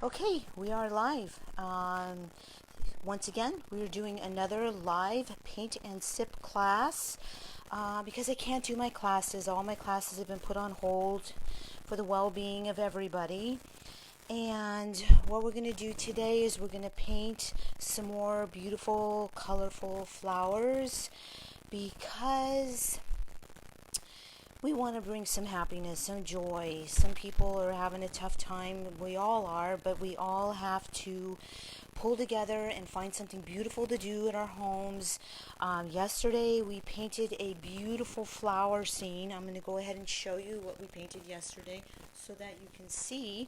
Okay, we are live. Once again, we are doing another live paint and sip class because I can't do my classes. All my classes have been put on hold for the well-being of everybody. And what we're going to do today is we're going to paint some more beautiful, colorful flowers because we want to bring some happiness, some joy. Some people are having a tough time. We all are, but we all have to pull together and find something beautiful to do in our homes. Yesterday we painted a beautiful flower scene. I'm going to go ahead and show you what we painted yesterday so that you can see.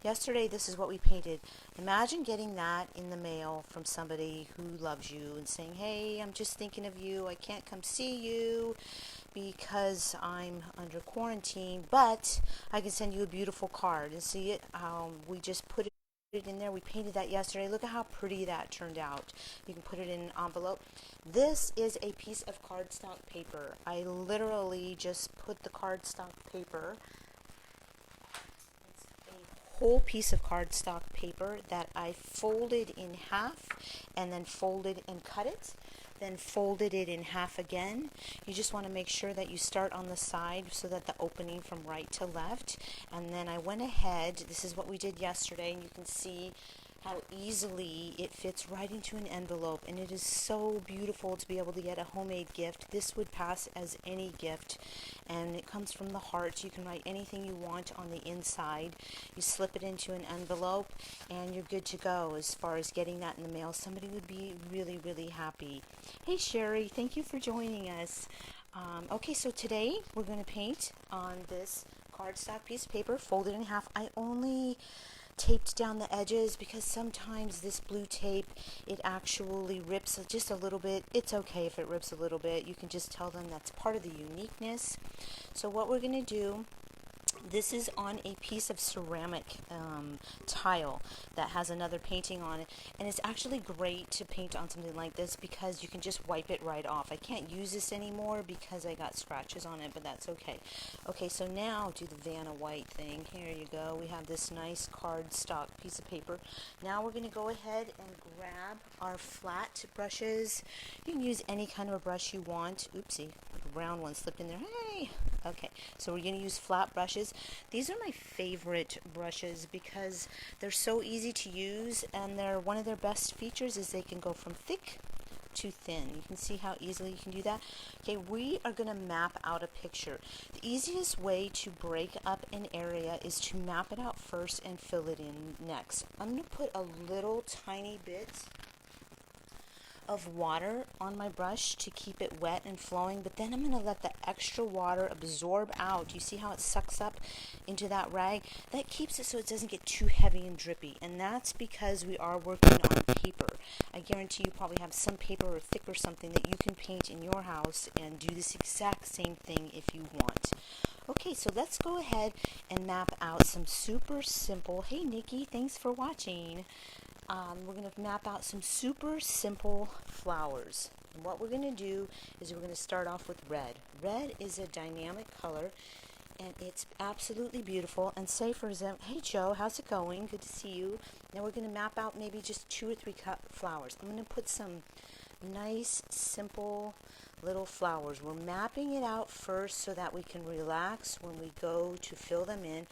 Yesterday, this is what we painted. Imagine getting that in the mail from somebody who loves you and saying, hey, I'm just thinking of you. I can't come see you because I'm under quarantine, but I can send you a beautiful card. And see it, we just put it in there. We painted that yesterday. Look at how pretty that turned out. You can put it in an envelope. This is a piece of cardstock paper. I literally just put the cardstock paper, whole piece of cardstock paper that I folded in half and then folded and cut it, then folded it in half again. You just want to make sure that you start on the side so that the opening from right to left. And then I went ahead, this is what we did yesterday, and you can see how easily it fits right into an envelope, and it is so beautiful to be able to get a homemade gift. This would pass as any gift, and it comes from the heart. You can write anything you want on the inside. You slip it into an envelope and you're good to go as far as getting that in the mail. Somebody would be really, really happy. Hey Sherry, thank you for joining us. Okay, so today we're going to paint on this cardstock piece of paper folded in half. I only taped down the edges because sometimes this blue tape, it actually rips just a little bit. It's okay if it rips a little bit. You can just tell them that's part of the uniqueness. So what we're going to do, this is on a piece of ceramic tile that has another painting on it, and it's actually great to paint on something like this because you can just wipe it right off. I can't use this anymore because I got scratches on it, but that's okay. Okay, so now do the Vanna White thing. Here you go. We have this nice cardstock piece of paper. Now we're going to go ahead and grab our flat brushes. You can use any kind of a brush you want. Oopsie, the round one slipped in there. Hey! Okay, so we're going to use flat brushes. These are my favorite brushes because they're so easy to use, and they're one of their best features is they can go from thick to thin. You can see how easily you can do that. Okay, we are going to map out a picture. The easiest way to break up an area is to map it out first and fill it in next. I'm going to put a little tiny bit of water on my brush to keep it wet and flowing, but then I'm going to let the extra water absorb out. You see how it sucks up into that rag? That keeps it so it doesn't get too heavy and drippy, and that's because we are working on paper. I guarantee you probably have some paper or thick or something that you can paint in your house and do this exact same thing if you want. Okay, so let's go ahead and map out some super simple, hey Nikki, thanks for watching. We're going to map out some super simple flowers. And what we're going to do is we're going to start off with red. Red is a dynamic color, and it's absolutely beautiful. And say, for example, hey Joe, how's it going? Good to see you. Now we're going to map out maybe just 2 or 3 flowers. I'm going to put some nice, simple little flowers. We're mapping it out first so that we can relax when we go to fill them in.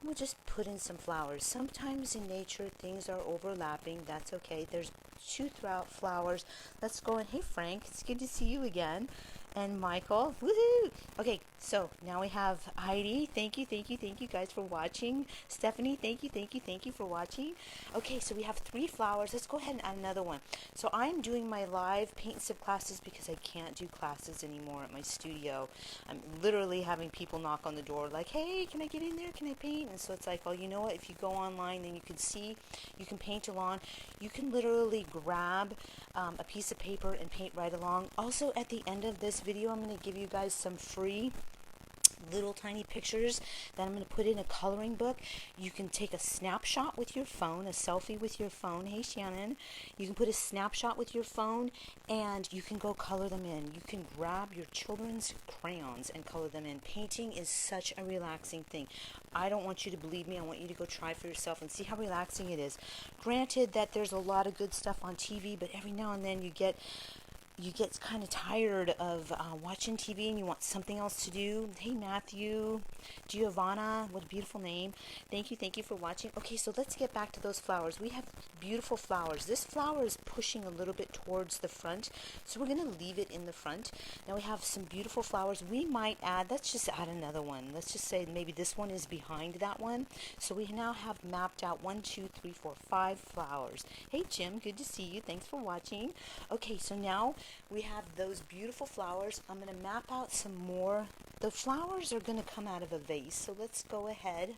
We'll just put in some flowers. Sometimes in nature things are overlapping. That's okay. There's 2 flowers. Let's go in. Hey Frank, it's good to see you again. And Michael, woohoo! Okay, so now we have Heidi. Thank you guys for watching. Stephanie, thank you for watching. Okay, so we have 3 flowers. Let's go ahead and add another one. So I'm doing my live paint and sip classes because I can't do classes anymore at my studio. I'm literally having people knock on the door like, hey, can I get in there? Can I paint? And so it's like, well, you know what? If you go online, then you can see, you can paint along. You can literally grab a piece of paper and paint right along. Also, at the end of this video, I'm going to give you guys some free little tiny pictures that I'm going to put in a coloring book. You can take a snapshot with your phone, a selfie with your phone. Hey Shannon, you can put a snapshot with your phone and you can go color them in. You can grab your children's crayons and color them in. Painting is such a relaxing thing. I don't want you to believe me. I want you to go try for yourself and see how relaxing it is. Granted that there's a lot of good stuff on TV, but every now and then you get kind of tired of watching TV and you want something else to do. Hey Matthew, Giovanna, what a beautiful name. Thank you for watching. Okay, so let's get back to those flowers. We have beautiful flowers. This flower is pushing a little bit towards the front, so we're going to leave it in the front. Now we have some beautiful flowers. We might add, let's just add another one. Let's just say maybe this one is behind that one. So we now have mapped out 1, 2, 3, 4, 5 flowers. Hey Jim, good to see you. Thanks for watching. Okay, so now we have those beautiful flowers. I'm going to map out some more. The flowers are going to come out of a vase, so let's go ahead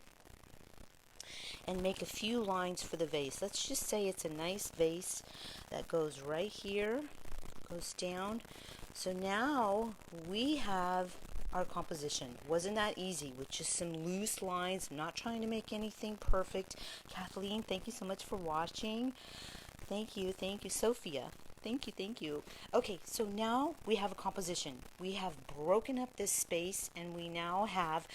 and make a few lines for the vase. Let's just say it's a nice vase that goes right here, goes down. So now we have our composition. Wasn't that easy with just some loose lines? I'm not trying to make anything perfect. Kathleen, thank you so much for watching. Thank you, Sophia. Thank you. Okay, so now we have a composition. We have broken up this space and we now have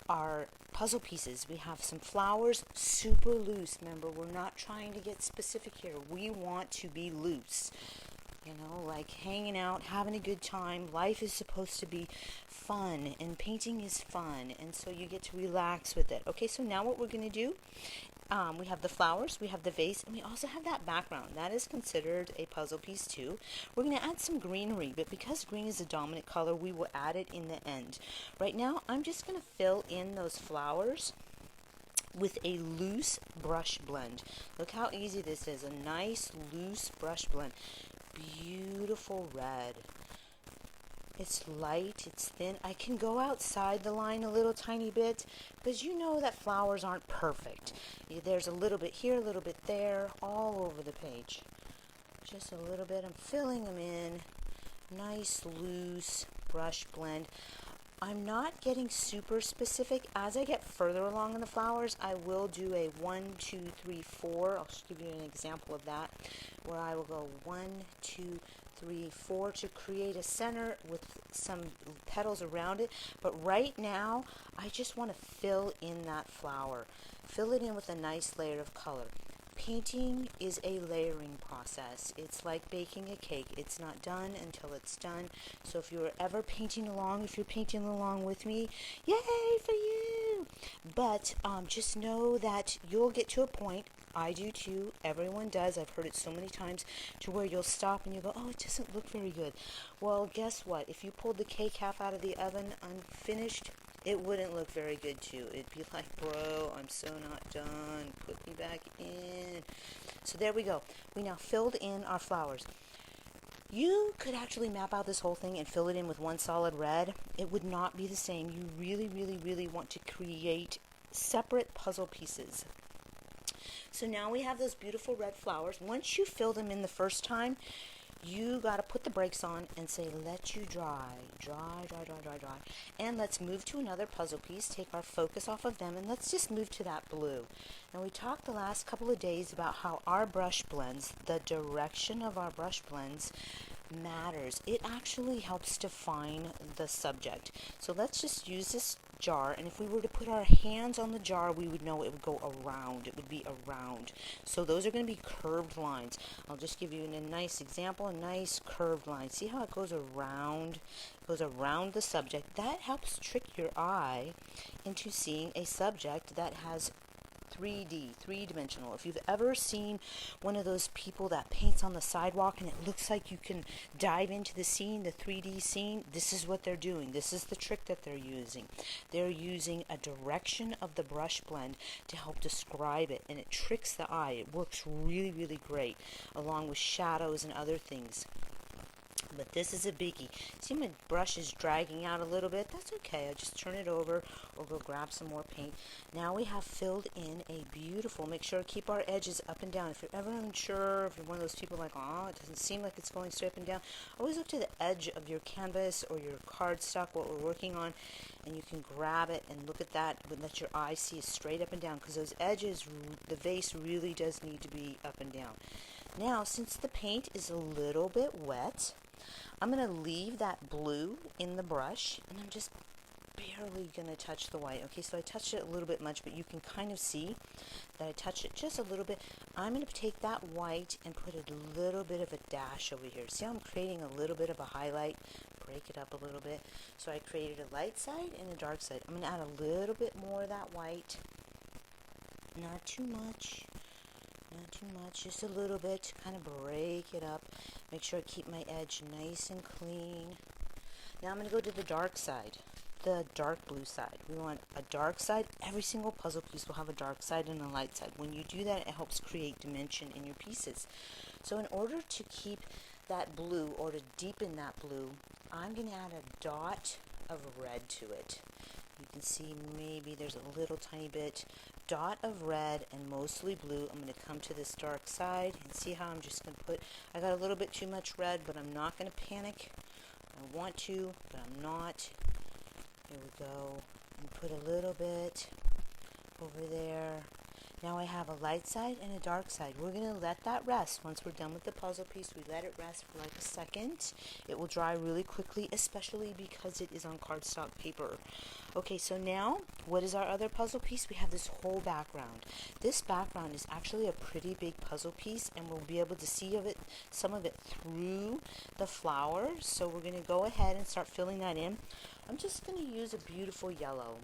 our puzzle pieces. We have some flowers, super loose. Remember, we're not trying to get specific here. We want to be loose. You know, like hanging out, having a good time. Life is supposed to be fun, and painting is fun, and so you get to relax with it. Okay, so now what we're going to do, we have the flowers, we have the vase, and we also have that background. That is considered a puzzle piece too. We're going to add some greenery, but because green is a dominant color, we will add it in the end. Right now, I'm just going to fill in those flowers with a loose brush blend. Look how easy this is, a nice loose brush blend. Beautiful red. It's light, it's thin. I can go outside the line a little tiny bit because you know that flowers aren't perfect. There's a little bit here, a little bit there, all over the page. Just a little bit. I'm filling them in. Nice loose brush blend. I'm not getting super specific. As I get further along in the flowers, I will do a 1, 2, 3, 4. I'll just give you an example of that, where I will go 1, 2, 3, 4 to create a center with some petals around it. But right now, I just want to fill in that flower. Fill it in with a nice layer of color. Painting is a layering process. It's like baking a cake. It's not done until it's done. So if you're ever painting along, if you're painting along with me, yay for you! But just know that you'll get to a point, I do too, everyone does, I've heard it so many times, to where you'll stop and you go, oh, it doesn't look very good. Well, guess what? If you pulled the cake half out of the oven unfinished, it wouldn't look very good too. It'd be like, bro, I'm so not done. Put me back in. So there we go. We now filled in our flowers. You could actually map out this whole thing and fill it in with one solid red. It would not be the same. You really want to create separate puzzle pieces. So now we have those beautiful red flowers. Once you fill them in the first time, you got to put the brakes on and say, let you dry. And let's move to another puzzle piece, take our focus off of them, and let's just move to that blue. Now we talked the last couple of days about how our brush blends, the direction of our brush blends matters. It actually helps define the subject. So let's just use this jar, and if we were to put our hands on the jar, we would know it would go around. It would be around. So those are going to be curved lines. I'll just give you a nice example, a nice curved line. See how it goes around? It goes around the subject. That helps trick your eye into seeing a subject that has 3D, three-dimensional. If you've ever seen one of those people that paints on the sidewalk and it looks like you can dive into the scene, the 3D scene, this is what they're doing. This is the trick that they're using. They're using a direction of the brush blend to help describe it, and it tricks the eye. It works really great along with shadows and other things. But this is a biggie. See, my brush is dragging out a little bit. That's okay. I just turn it over or go grab some more paint. Now we have filled in a beautiful, make sure to keep our edges up and down. If you're ever unsure, if you're one of those people like, oh, it doesn't seem like it's going straight up and down, always look to the edge of your canvas or your cardstock, what we're working on, and you can grab it and look at that, but let your eye see it straight up and down, because those edges, the vase really does need to be up and down. Now, since the paint is a little bit wet, I'm going to leave that blue in the brush, and I'm just barely going to touch the white. Okay, so I touched it a little bit much, but you can kind of see that I touched it just a little bit. I'm going to take that white and put a little bit of a dash over here. See how I'm creating a little bit of a highlight? Break it up a little bit. So I created a light side and a dark side. I'm going to add a little bit more of that white. Not too much. Not too much, just a little bit to kind of break it up. Make sure I keep my edge nice and clean. Now I'm going to go to the dark side, the dark blue side. We want a dark side. Every single puzzle piece will have a dark side and a light side. When you do that, it helps create dimension in your pieces. So in order to keep that blue, or to deepen that blue, I'm going to add a dot of red to it. You can see maybe there's a little tiny bit dot of red and mostly blue. I'm going to come to this dark side and see how I'm just going to put, I got a little bit too much red, but I'm not going to panic. I want to, but I'm not. Here we go. And put a little bit over there. Now I have a light side and a dark side. We're going to let that rest. Once we're done with the puzzle piece, we let it rest for like a second. It will dry really quickly, especially because it is on cardstock paper. Okay, so now, what is our other puzzle piece? We have this whole background. This background is actually a pretty big puzzle piece, and we'll be able to see some of it through the flower. So we're going to go ahead and start filling that in. I'm just going to use a beautiful yellow.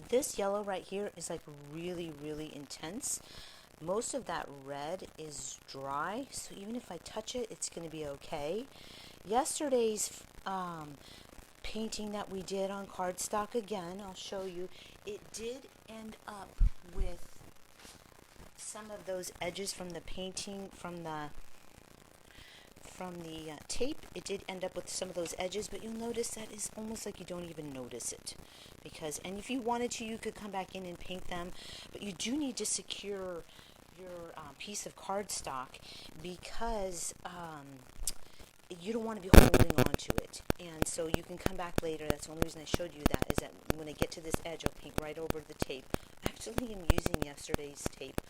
This yellow right here is like really, really intense. Most of that red is dry, so even if I touch it, it's going to be okay. Yesterday's painting that we did on cardstock, again, I'll show you, it did end up with some of those edges from the painting, from the tape. It did end up with some of those edges, but you'll notice that is almost like you don't even notice it, because, and if you wanted to, you could come back in and paint them, but you do need to secure your piece of cardstock, because you don't want to be holding on to it, and so you can come back later. That's the only reason I showed you that, is that when I get to this edge, I'll paint right over the tape. Actually, I'm using yesterday's tape.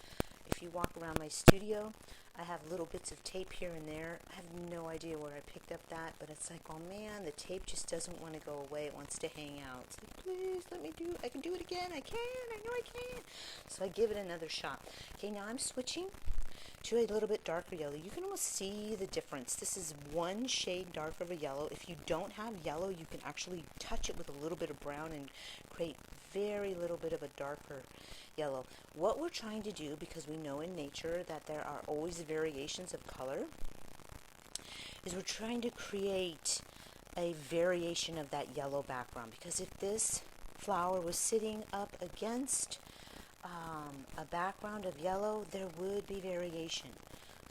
If you walk around my studio, I have little bits of tape here and there. I have no idea where I picked up that, but it's like, oh man, the tape just doesn't want to go away. It wants to hang out. It's like, please let me do it. I can do it again. I know I can. So I give it another shot. Okay, now I'm switching to a little bit darker yellow. You can almost see the difference. This is one shade darker of a yellow. If you don't have yellow, you can actually touch it with a little bit of brown and create very little bit of a darker yellow. What we're trying to do, because we know in nature that there are always variations of color, is we're trying to create a variation of that yellow background. Because if this flower was sitting up against a background of yellow, there would be variation.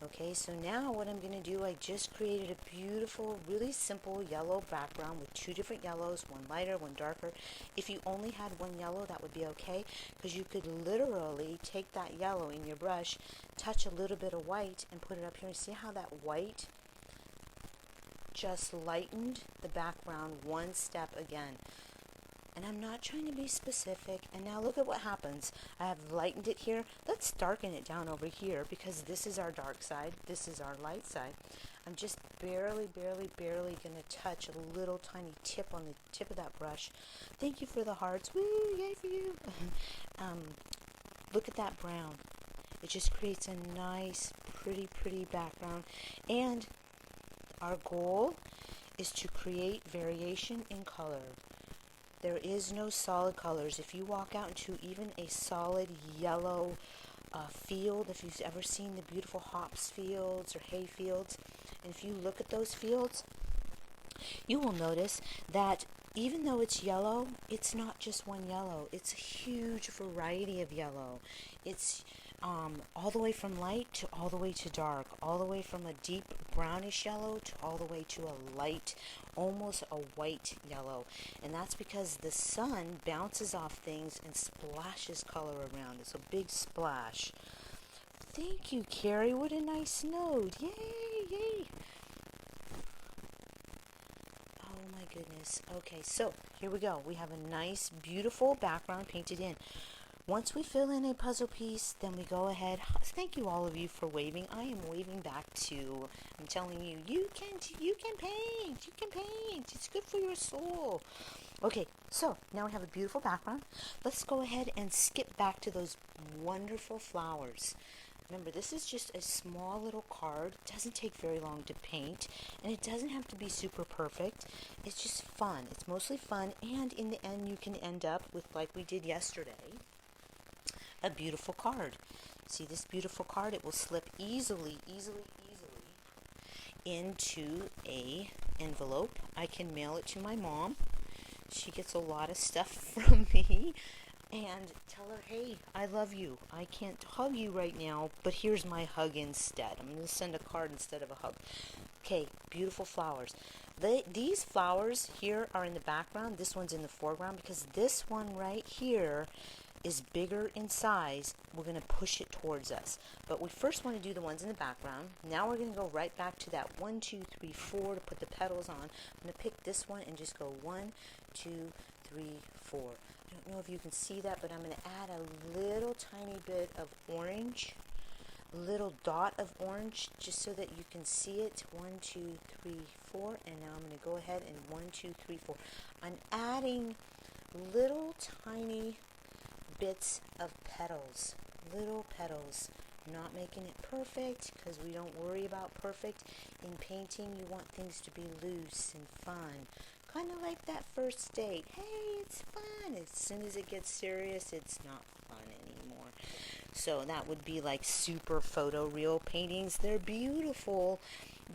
Okay, so now what I'm going to do, I just created a beautiful, really simple yellow background with two different yellows, one lighter, one darker. If you only had one yellow, that would be okay, because you could literally take that yellow in your brush, touch a little bit of white, and put it up here, and see how that white just lightened the background one step again. And I'm not trying to be specific. And now look at what happens. I have lightened it here. Let's darken it down over here, because this is our dark side. This is our light side. I'm just barely going to touch a little tiny tip on the tip of that brush. Thank you for the hearts. Woo, yay for you. Look at that brown. It just creates a nice, pretty background. And our goal is to create variation in color. There is no solid colors. If you walk out into even a solid yellow field, if you've ever seen the beautiful hops fields or hay fields, and if you look at those fields, you will notice that even though it's yellow, it's not just one yellow. It's a huge variety of yellow. It's all the way from light to all the way to dark, all the way from a deep brownish yellow to all the way to a light, almost a white yellow. And that's because the sun bounces off things and splashes color around. It's a big splash. Thank you, Carrie. What a nice note. Yay, yay. Oh my goodness. Okay, so here we go. We have a nice, beautiful background painted in. Once we fill in a puzzle piece, then we go ahead. Thank you, all of you, for waving. I am waving back too. I'm telling you, you can paint. You can paint. It's good for your soul. Okay, so now we have a beautiful background. Let's go ahead and skip back to those wonderful flowers. Remember, this is just a small little card. It doesn't take very long to paint, and it doesn't have to be super perfect. It's just fun. It's mostly fun, and in the end, you can end up with, like we did yesterday, a beautiful card. See this beautiful card? It will slip easily into a envelope. I can mail it to my mom. She gets a lot of stuff from me. And tell her, hey, I love you. I can't hug you right now, but here's my hug instead. I'm going to send a card instead of a hug. Okay, beautiful flowers. These flowers here are in the background. This one's in the foreground because this one right here is bigger in size. We're going to push it towards us. But we first want to do the ones in the background. Now we're going to go right back to that 1, 2, 3, 4 to put the petals on. I'm going to pick this one and just go 1, 2, 3, 4. I don't know if you can see that, but I'm going to add a little tiny bit of orange, a little dot of orange, just so that you can see it. 1, 2, 3, 4, and now I'm going to go ahead and 1, 2, 3, 4. I'm adding little tiny bits of petals, little petals. I'm not making it perfect because we don't worry about perfect. In painting, you want things to be loose and fun. Kind of like that first date. Hey, it's fun. As soon as it gets serious, it's not fun anymore. So that would be like super photoreal paintings. They're beautiful,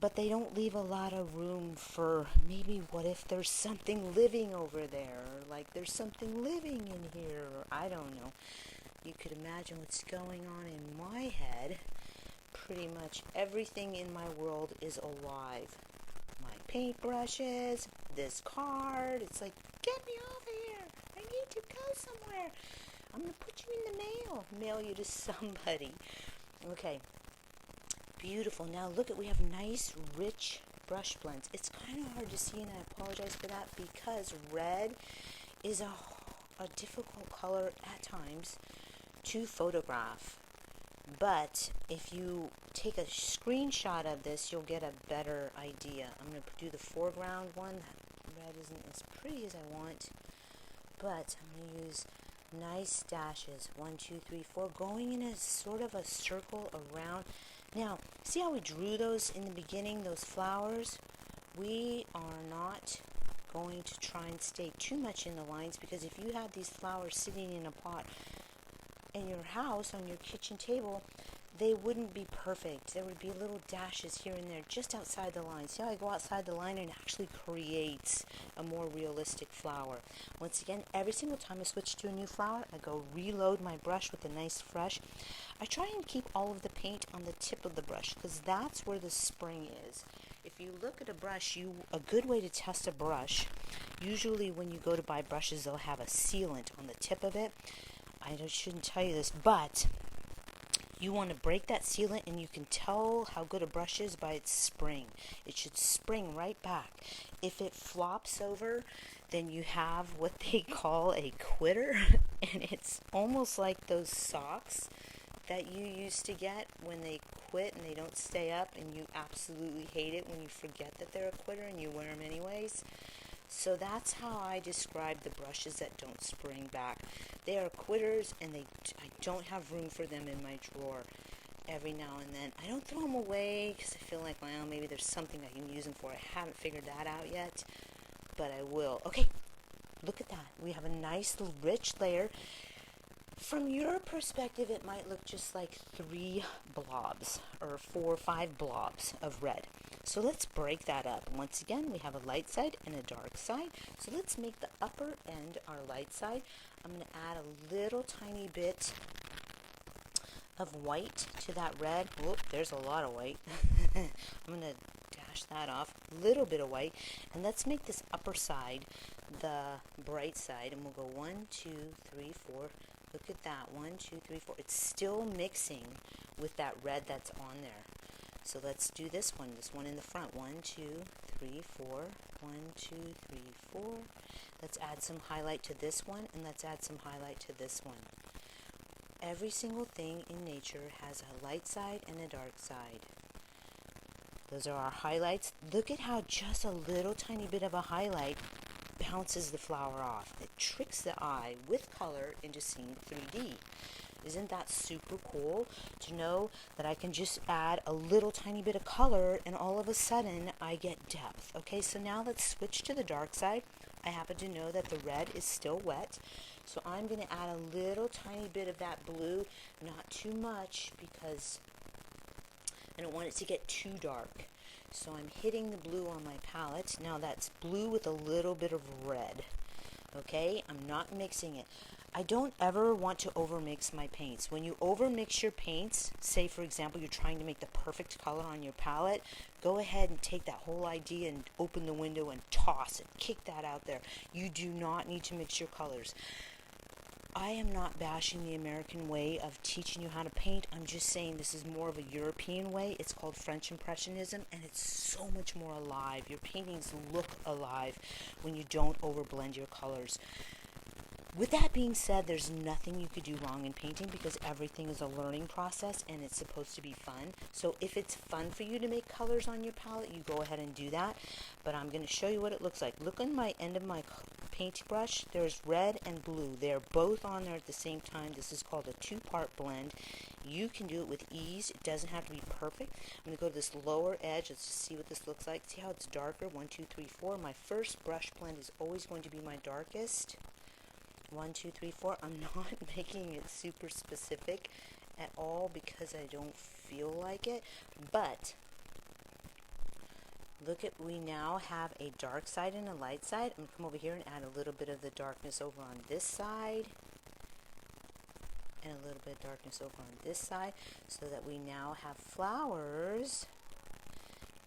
but they don't leave a lot of room for maybe what if there's something living over there, or like there's something living in here, or I don't know. You could imagine what's going on in my head. Pretty much everything in my world is alive. My paintbrushes, this card. It's like, get me off here. I need to go somewhere. I'm going to put you in the mail. Mail you to somebody. Okay. Beautiful. Now look at, we have nice, rich brush blends. It's kind of hard to see, and I apologize for that, because red is a difficult color at times to photograph. But if you take a screenshot of this, you'll get a better idea. I'm going to do the foreground one. That red isn't as pretty as I want, but I'm going to use nice dashes. 1, 2, 3, 4, going in a sort of a circle around. Now, see how we drew those in the beginning, those flowers? We are not going to try and stay too much in the lines, because if you had these flowers sitting in a pot in your house on your kitchen table, they wouldn't be perfect. There would be little dashes here and there just outside the line. See how I go outside the line and it actually creates a more realistic flower. Once again, every single time I switch to a new flower, I go reload my brush with a nice fresh. I try and keep all of the paint on the tip of the brush, because that's where the spring is. If you look at a brush, a good way to test a brush, usually when you go to buy brushes, they'll have a sealant on the tip of it. I shouldn't tell you this, but you want to break that sealant, and you can tell how good a brush is by its spring. It should spring right back. If it flops over, then you have what they call a quitter, and it's almost like those socks that you used to get when they quit and they don't stay up, and you absolutely hate it when you forget that they're a quitter and you wear them anyways. So that's how I describe the brushes that don't spring back. They are quitters, and I don't have room for them in my drawer. Every now and then, I don't throw them away because I feel like, well, maybe there's something I can use them for. I haven't figured that out yet, but I will. Okay, look at that. We have a nice little rich layer. From your perspective, it might look just like 3 blobs or 4 or 5 blobs of red. So let's break that up. Once again, we have a light side and a dark side. So let's make the upper end our light side. I'm going to add a little tiny bit of white to that red. Whoop, there's a lot of white. I'm going to dash that off. A little bit of white. And let's make this upper side the bright side. And we'll go 1, 2, 3, 4. Look at that. 1, 2, 3, 4. It's still mixing with that red that's on there. So let's do this one in the front. 1, 2, 3, 4. 1, 2, 3, 4. Let's add some highlight to this one, and let's add some highlight to this one. Every single thing in nature has a light side and a dark side. Those are our highlights. Look at how just a little tiny bit of a highlight bounces the flower off. It tricks the eye with color into seeing 3D. Isn't that super cool to know that I can just add a little tiny bit of color and all of a sudden I get depth? Okay, so now let's switch to the dark side. I happen to know that the red is still wet, so I'm going to add a little tiny bit of that blue, not too much because I don't want it to get too dark. So I'm hitting the blue on my palette. Now that's blue with a little bit of red. Okay, I'm not mixing it. I don't ever want to overmix my paints. When you overmix your paints, say for example you're trying to make the perfect color on your palette, go ahead and take that whole idea and open the window and toss it. Kick that out there. You do not need to mix your colors. I am not bashing the American way of teaching you how to paint. I'm just saying this is more of a European way. It's called French Impressionism, and it's so much more alive. Your paintings look alive when you don't overblend your colors. With that being said, there's nothing you could do wrong in painting because everything is a learning process and it's supposed to be fun. So if it's fun for you to make colors on your palette, you go ahead and do that. But I'm going to show you what it looks like. Look on my end of my paintbrush. There's red and blue. They're both on there at the same time. This is called a two-part blend. You can do it with ease. It doesn't have to be perfect. I'm going to go to this lower edge. Let's just see what this looks like. See how it's darker? 1, 2, 3, 4. My first brush blend is always going to be my darkest. 1, 2, 3, 4. I'm not making it super specific at all because I don't feel like it. But look at, we now have a dark side and a light side. I'm going to come over here and add a little bit of the darkness over on this side. And a little bit of darkness over on this side. So that we now have flowers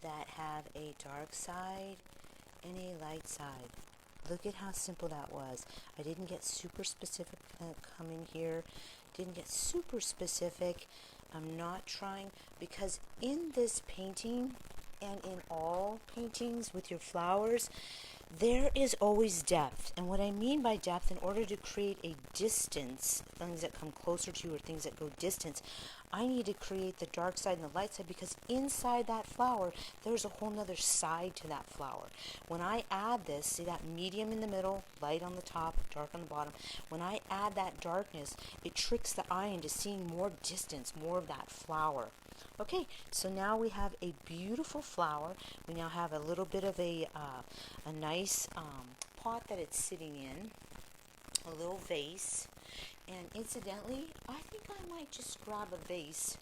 that have a dark side and a light side. Look at how simple that was. I didn't get super specific coming here. Didn't get super specific. I'm not trying, because in this painting and in all paintings with your flowers, there is always depth. And what I mean by depth, in order to create a distance, things that come closer to you or things that go distance, I need to create the dark side and the light side, because inside that flower, there's a whole nother side to that flower. When I add this, see that medium in the middle, light on the top, dark on the bottom, when I add that darkness, it tricks the eye into seeing more distance, more of that flower. Okay, so now we have a beautiful flower. We now have a little bit of a nice pot that it's sitting in, a little vase. And incidentally, I think I might just grab a vase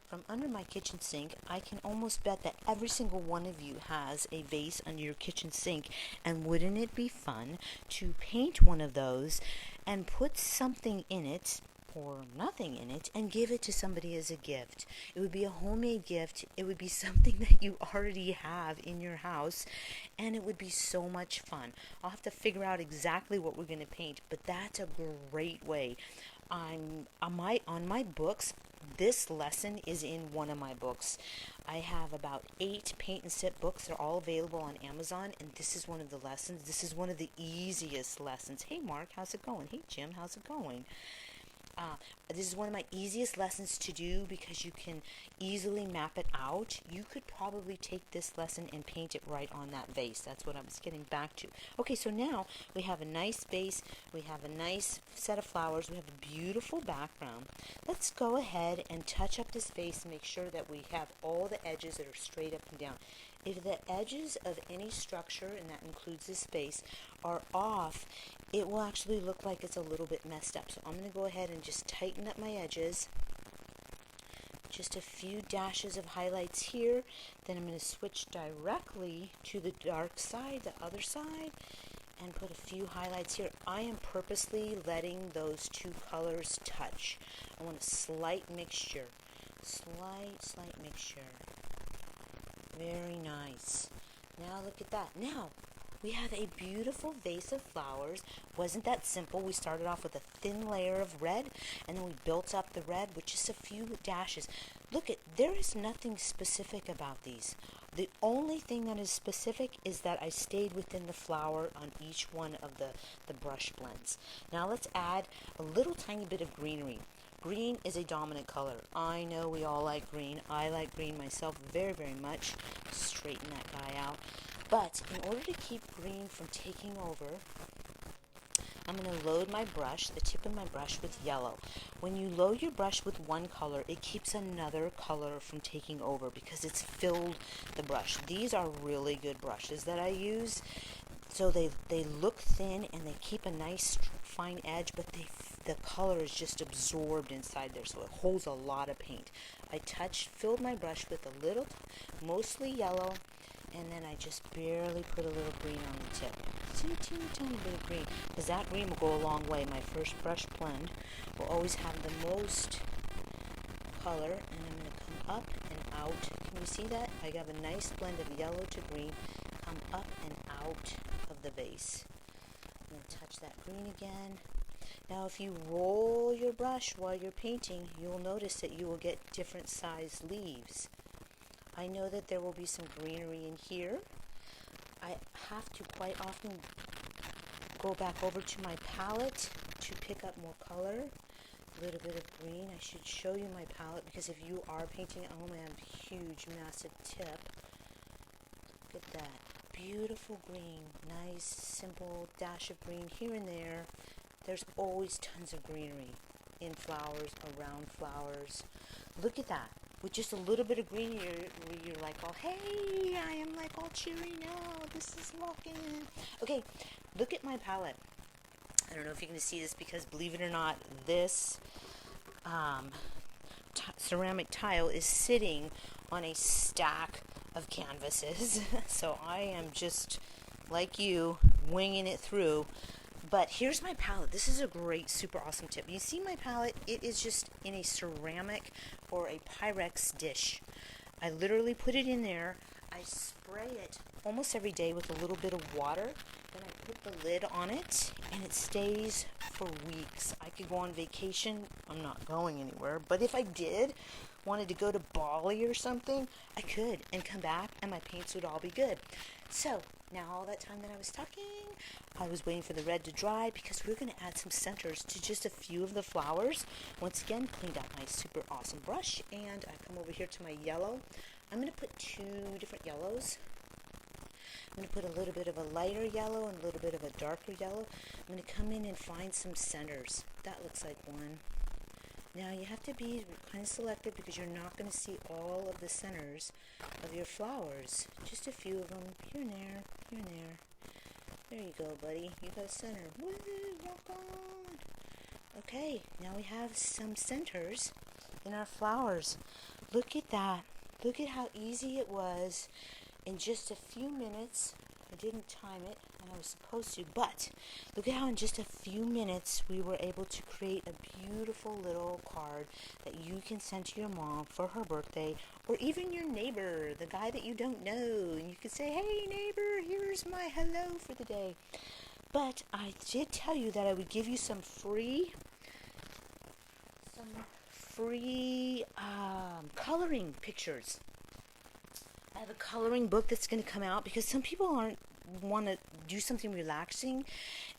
from under my kitchen sink. I can almost bet that every single one of you has a vase under your kitchen sink. And wouldn't it be fun to paint one of those and put something in it, or nothing in it, and give it to somebody as a gift? It would be a homemade gift. It would be something that you already have in your house, and it would be so much fun. I'll have to figure out exactly what we're going to paint, but that's a great way. I'm on my books. This lesson is in one of my books. I have about 8 paint and sip books. They're all available on Amazon, and this is one of the lessons. This is one of the easiest lessons. Hey Mark, how's it going? Hey Jim, how's it going? This is one of my easiest lessons to do because you can easily map it out. You could probably take this lesson and paint it right on that vase. That's what I was getting back to. Okay, so now we have a nice vase. We have a nice set of flowers. We have a beautiful background. Let's go ahead and touch up this vase and make sure that we have all the edges that are straight up and down. If the edges of any structure, and that includes this vase, are off, it will actually look like it's a little bit messed up. So I'm going to go ahead and just tighten up my edges. Just a few dashes of highlights here. Then I'm going to switch directly to the dark side, the other side. and put a few highlights here. I am purposely letting those two colors touch. I want a slight mixture. Slight mixture. Very nice. Now look at that. Now we have a beautiful vase of flowers. Wasn't that simple? We started off with a thin layer of red, and then we built up the red with just a few dashes. Look, there is nothing specific about these. The only thing that is specific is that I stayed within the flower on each one of the brush blends. Now let's add a little tiny bit of greenery. Green is a dominant color. I know we all like green. I like green myself very, very much. Straighten that guy out. But in order to keep green from taking over, I'm going to load my brush, the tip of my brush, with yellow. When you load your brush with one color, it keeps another color from taking over because it's filled the brush. These are really good brushes that I use. So they look thin and they keep a nice fine edge, but the color is just absorbed inside there, so it holds a lot of paint. I filled my brush with a little, mostly yellow, and then I just barely put a little green on the tip. Teeny tiny bit of green, because that green will go a long way. My first brush blend will always have the most color, and I'm going to come up and out. Can you see that? I have a nice blend of yellow to green, come up and out of the vase. I'm going to touch that green again. Now if you roll your brush while you're painting, you'll notice that you will get different sized leaves. I know that there will be some greenery in here. I have to quite often go back over to my palette to pick up more color. A little bit of green. I should show you my palette because if you are painting at home, I have a huge, massive tip. Look at that. Beautiful green. Nice, simple dash of green here and there. There's always tons of greenery in flowers, around flowers. Look at that. With just a little bit of green, you're like, oh, hey, I am like all cheery now. This is walking. Okay, look at my palette. I don't know if you can see this because, believe it or not, this ceramic tile is sitting on a stack of canvases. So I am just, like you, winging it through. But here's my palette. This is a great, super awesome tip. You see my palette? It is just in a ceramic or a Pyrex dish. I literally put it in there. I spray it almost every day with a little bit of water. Then I put the lid on it, and it stays for weeks. I could go on vacation. I'm not going anywhere. But if I wanted to go to Bali or something, I could and come back, and my paints would all be good. So now all that time that I was talking, I was waiting for the red to dry because we're going to add some centers to just a few of the flowers. Once again, cleaned out my super awesome brush, and I come over here to my yellow. I'm going to put two different yellows. I'm going to put a little bit of a lighter yellow and a little bit of a darker yellow. I'm going to come in and find some centers. That looks like one. Now you have to be kind of selective because you're not going to see all of the centers of your flowers. Just a few of them, here and there, here and there. There you go, buddy. You got a center. Woo, walk on. Okay, now we have some centers in our flowers. Look at that. Look at how easy it was. In just a few minutes, I didn't time it, and I was supposed to, but look at how in just a few minutes we were able to create a beautiful little card that you can send to your mom for her birthday, or even your neighbor, the guy that you don't know, and you could say, hey neighbor, here's my hello for the day. But I did tell you that I would give you some free coloring pictures. I have a coloring book that's going to come out because some people want to do something relaxing.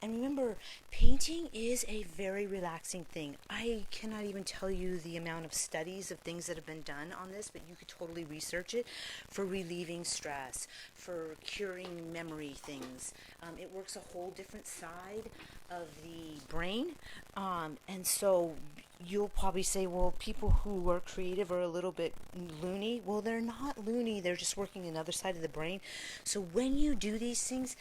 And remember, painting is a very relaxing thing. I cannot even tell you the amount of studies of things that have been done on this, but you could totally research it for relieving stress, for curing memory things. It works a whole different side of the brain. And so you'll probably say, well, people who are creative are a little bit loony. Well, they're not loony. They're just working another side of the brain. So when you do these things,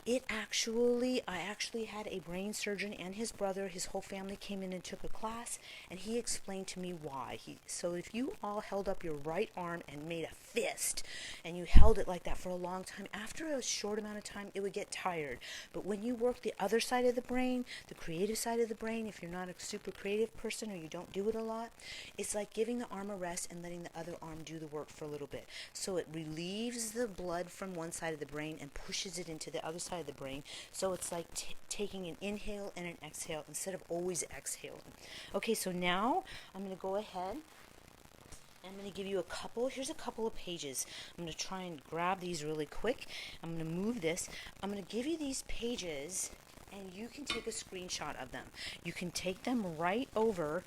I actually had a brain surgeon and his brother, his whole family came in and took a class, and he explained to me why. So if you all held up your right arm and made a fist, and you held it like that for a long time, after a short amount of time, it would get tired. But when you work the other side of the brain, the creative side of the brain, if you're not a super creative person or you don't do it a lot, it's like giving the arm a rest and letting the other arm do the work for a little bit. So it relieves the blood from one side of the brain and pushes it into the other side of the brain. So it's like taking an inhale and an exhale instead of always exhaling. Okay, so now I'm going to go ahead. I'm going to give you here's a couple of pages. I'm going to try and grab these really quick. I'm going to move this. I'm going to give you these pages, and you can take a screenshot of them. You can take them right over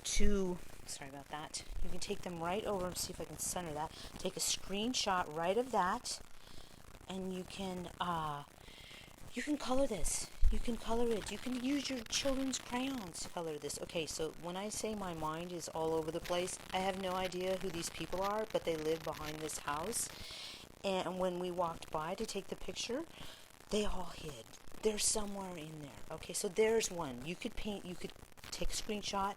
to, sorry about that. You can take them right over and see if I can center that. Take a screenshot right of that, and you can color this. You can color it. You can use your children's crayons to color this. Okay, so when I say my mind is all over the place, I have no idea who these people are, but they live behind this house. And when we walked by to take the picture, they all hid. They're somewhere in there. Okay, so there's one. You could take a screenshot,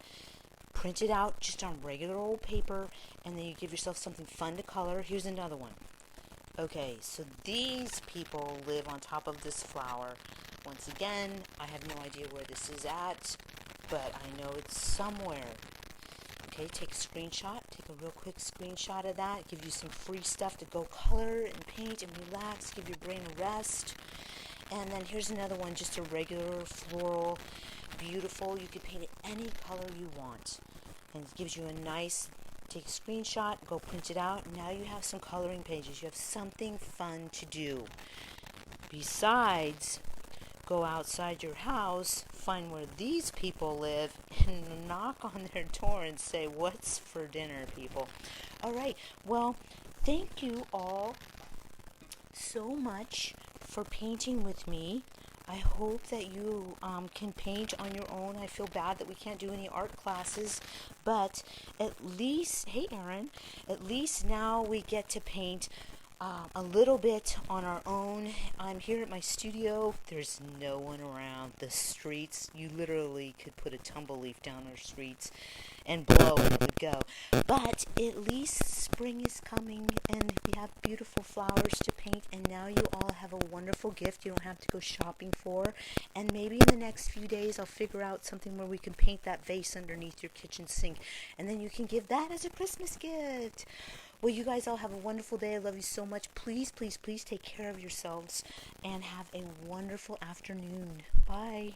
print it out just on regular old paper, and then you give yourself something fun to color. Here's another one. Okay, so these people live on top of this flower. Once again, I have no idea where this is at, but I know it's somewhere. Okay, take a screenshot. Take a real quick screenshot of that. Give you some free stuff to go color and paint and relax. Give your brain a rest. And then here's another one, just a regular floral, beautiful. You can paint it any color you want. And it gives you a nice, take a screenshot, go print it out. Now you have some coloring pages. You have something fun to do. Besides, go outside your house, find where these people live, and knock on their door and say, "What's for dinner, people?" All right. Well, thank you all so much for painting with me. I hope that you can paint on your own. I feel bad that we can't do any art classes, but at least, hey Erin, at least now we get to paint a little bit on our own. I'm here at my studio. There's no one around. The streets, you literally could put a tumble leaf down our streets and blow and it would go. But at least spring is coming and we have beautiful flowers to paint, and now you all have a wonderful gift you don't have to go shopping for. And maybe in the next few days I'll figure out something where we can paint that vase underneath your kitchen sink, and then you can give that as a Christmas gift. Well, you guys all have a wonderful day. I love you so much. Please, please, please take care of yourselves and have a wonderful afternoon. Bye.